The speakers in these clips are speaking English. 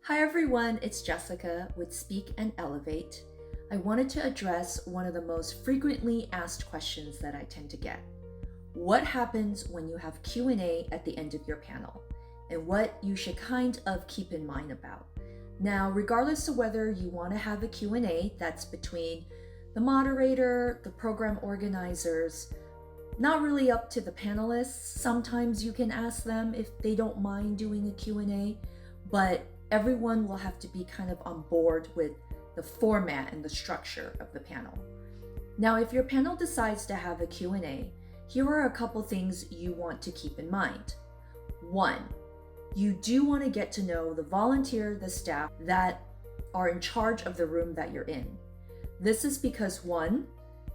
Hi everyone, it's Jessica with Speak and Elevate. I wanted to address one of the most frequently asked questions that I tend to get. What happens when you have Q&A at the end of your panel, and what you should kind of keep in mind about. Now, regardless of whether you want to have a Q&A that's between the moderator, the program organizers, not really up to the panelists. Sometimes you can ask them if they don't mind doing a Q&A, but everyone will have to be kind of on board with the format and the structure of the panel. Now, if your panel decides to have a Q&A, here are a couple things you want to keep in mind. One, you do want to get to know the volunteer, the staff that are in charge of the room that you're in. This is because one,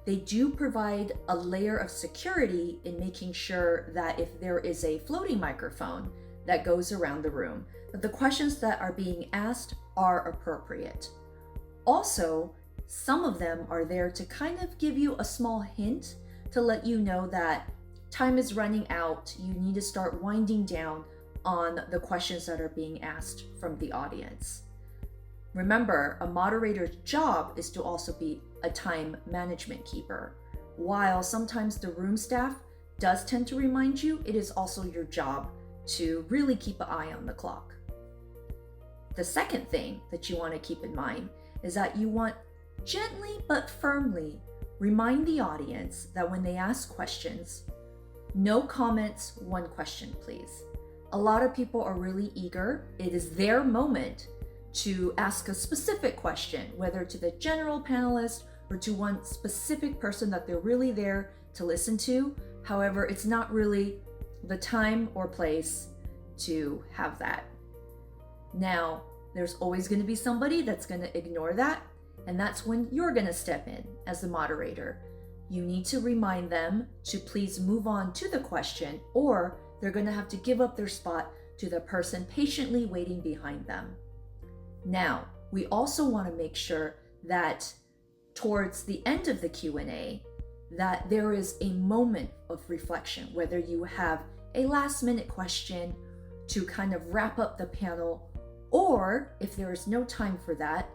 they do provide a layer of security in making sure that if there is a floating microphone that goes around the room, that the questions that are being asked are appropriate. Also, some of them are there to kind of give you a small hint to let you know that time is running out, you need to start winding down on the questions that are being asked from the audience. Remember, a moderator's job is to also be a time management keeper. While sometimes the room staff does tend to remind you, it is also your job to really keep an eye on the clock. The second thing that you want to keep in mind is that you want gently but firmly remind the audience that when they ask questions, no comments, one question, please. A lot of people are really eager. It is their moment to ask a specific question, whether to the general panelist or to one specific person that they're really there to listen to. However, it's not really the time or place to have that. Now, there's always going to be somebody that's going to ignore that, and that's when you're going to step in as the moderator. You need to remind them to please move on to the question, or they're going to have to give up their spot to the person patiently waiting behind them. Now, we also want to make sure that towards the end of the Q&A, that there is a moment of reflection, whether you have a last minute question to kind of wrap up the panel, or if there is no time for that,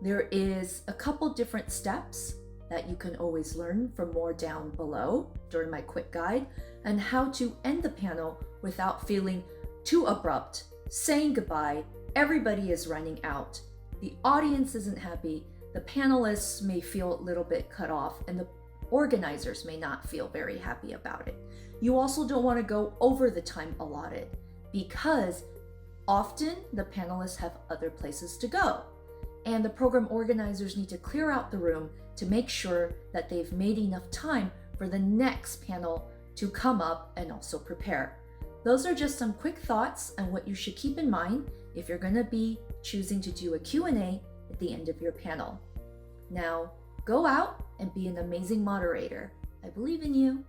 there is a couple different steps that you can always learn from more down below during my quick guide on how to end the panel without feeling too abrupt, saying goodbye. Everybody is running out. The audience isn't happy. The panelists may feel a little bit cut off, and the organizers may not feel very happy about it. You also don't want to go over the time allotted because often the panelists have other places to go, and the program organizers need to clear out the room to make sure that they've made enough time for the next panel to come up and also prepare. Those are just some quick thoughts on what you should keep in mind if you're going to be choosing to do a Q&A at the end of your panel. Now, go out and be an amazing moderator. I believe in you.